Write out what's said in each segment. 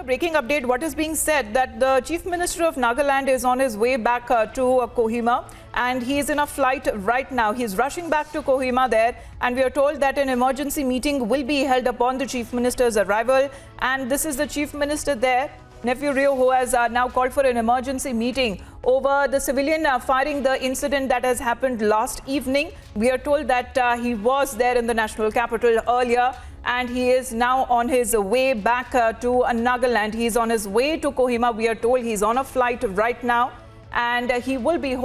A breaking update, what is being said that the Chief Minister of Nagaland is on his way back to Kohima, and he is in a flight right now. He's rushing back to Kohima there, and we are told that an emergency meeting will be held upon the Chief Minister's arrival. And this is the Chief Minister there, Neiphiu Rio, who has now called for an emergency meeting over the civilian firing, the incident that has happened last evening. We are told that he was there in the national capital earlier, and he is now on his way back to Nagaland. He's on his way to Kohima. We are told he's on a flight right now, and he will be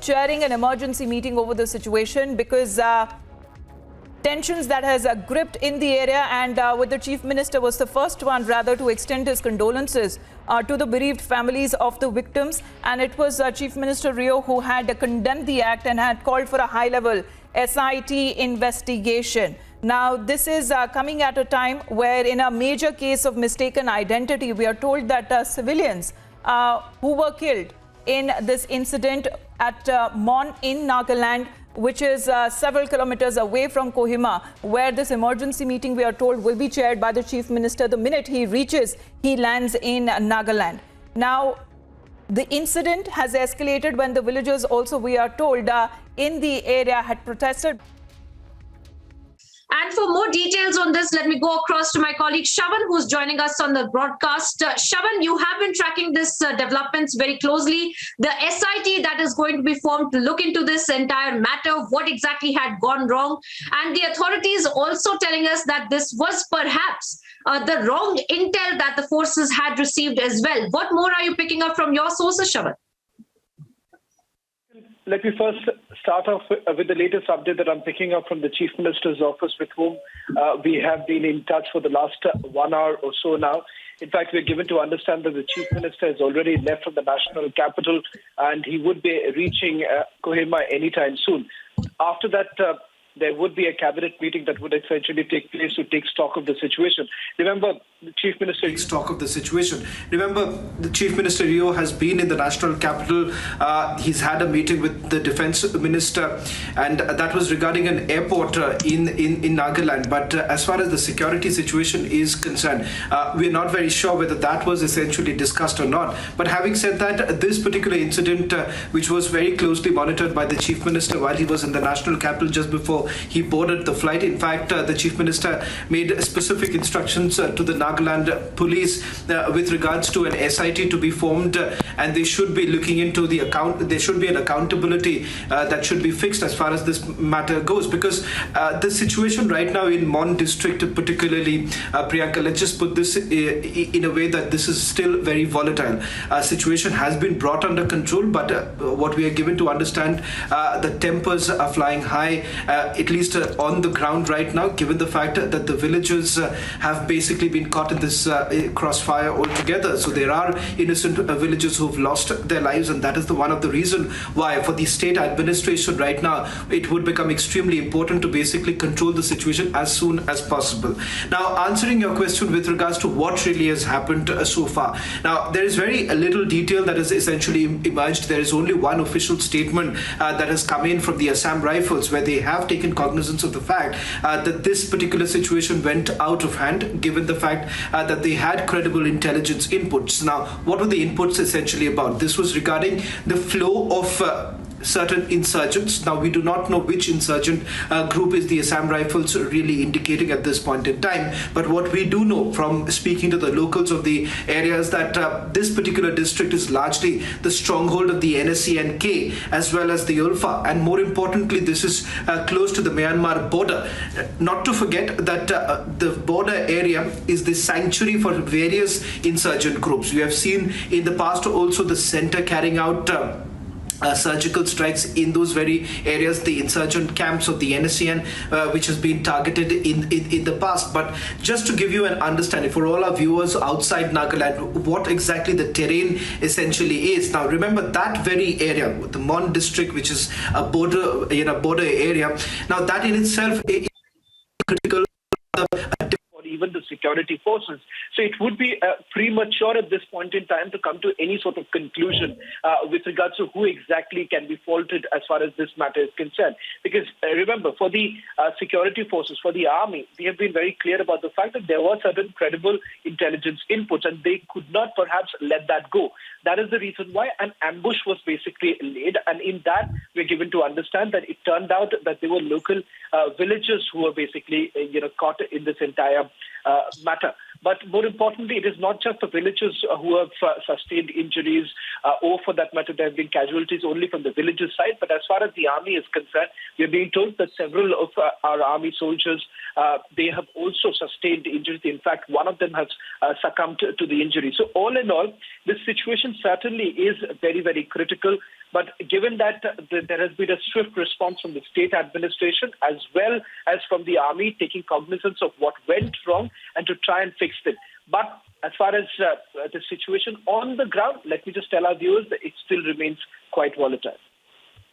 chairing an emergency meeting over the situation because tensions that has gripped in the area, and with the Chief Minister was the first one rather to extend his condolences to the bereaved families of the victims. And it was Chief Minister Rio who had condemned the act and had called for a high-level SIT investigation. Now, this is coming at a time where in a major case of mistaken identity, we are told that civilians who were killed in this incident at Mon in Nagaland, which is several kilometers away from Kohima, where this emergency meeting, we are told, will be chaired by the Chief Minister the minute he lands in Nagaland. Now, the incident has escalated when the villagers also, we are told, in the area had protested. And for more details on this, let me go across to my colleague Shavan, who's joining us on the broadcast. Shavan, you have been tracking this developments very closely. The SIT that is going to be formed to look into this entire matter, what exactly had gone wrong. And the authorities also telling us that this was perhaps the wrong intel that the forces had received as well. What more are you picking up from your sources, Shavan? Let me first start off with the latest update that I'm picking up from the Chief Minister's office, with whom we have been in touch for the last 1 hour or so now. In fact, we're given to understand that the Chief Minister has already left from the national capital, and he would be reaching Kohima anytime soon. After that, there would be a cabinet meeting that would essentially take place to take stock of the situation. Remember, the Chief Minister takes stock of the situation. Remember, the Chief Minister Rio has been in the national capital. He's had a meeting with the Defence Minister, and that was regarding an airport in Nagaland. But as far as the security situation is concerned, we're not very sure whether that was essentially discussed or not. But having said that, this particular incident, which was very closely monitored by the Chief Minister while he was in the national capital just before he boarded the flight. In fact, the Chief Minister made specific instructions to the Nagaland police with regards to an SIT to be formed, and they should be looking into the account. There should be an accountability that should be fixed as far as this matter goes, because the situation right now in Mon district, particularly, Priyanka, let's just put this in a way that this is still very volatile. Situation has been brought under control, but what we are given to understand, the tempers are flying high, at least on the ground right now, given the fact that the villagers have basically been caught in this crossfire altogether. So there are innocent villagers who've lost their lives, and that is one of the reasons why for the state administration right now, it would become extremely important to basically control the situation as soon as possible. Now, answering your question with regards to what really has happened so far. Now, there is very little detail that has essentially emerged. There is only one official statement that has come in from the Assam Rifles, where they have taken cognizance of the fact that this particular situation went out of hand, given the fact that they had credible intelligence inputs. Now, what were the inputs essentially about? This was regarding the flow of certain insurgents. Now, we do not know which insurgent group is the Assam Rifles really indicating at this point in time. But what we do know from speaking to the locals of the area is that this particular district is largely the stronghold of the NSC&K as well as the Ulfa. And more importantly, this is close to the Myanmar border. Not to forget that the border area is the sanctuary for various insurgent groups. We have seen in the past also the center carrying out surgical strikes in those very areas, the insurgent camps of the NSCN, which has been targeted in the past. But just to give you an understanding for all our viewers outside Nagaland, what exactly the terrain essentially is. Now, remember that very area, the Mon district, which is a border area. Now, that in itself is critical. even the security forces. So it would be premature at this point in time to come to any sort of conclusion with regards to who exactly can be faulted as far as this matter is concerned. Because remember, for the security forces, for the army, they have been very clear about the fact that there were certain credible intelligence inputs and they could not perhaps let that go. That is the reason why an ambush was basically laid, and in that we're given to understand that it turned out that there were local villagers who were basically caught in this entire matter. But more importantly, it is not just the villagers who have sustained injuries, or for that matter, there have been casualties only from the villagers' side. But as far as the army is concerned, we are being told that several of our army soldiers, they have also sustained injuries. In fact, one of them has succumbed to the injury. So all in all, this situation certainly is very, very critical. But given that there has been a swift response from the state administration as well as from the army, taking cognizance of what went wrong and to try and fix it. But as far as the situation on the ground, let me just tell our viewers that it still remains quite volatile.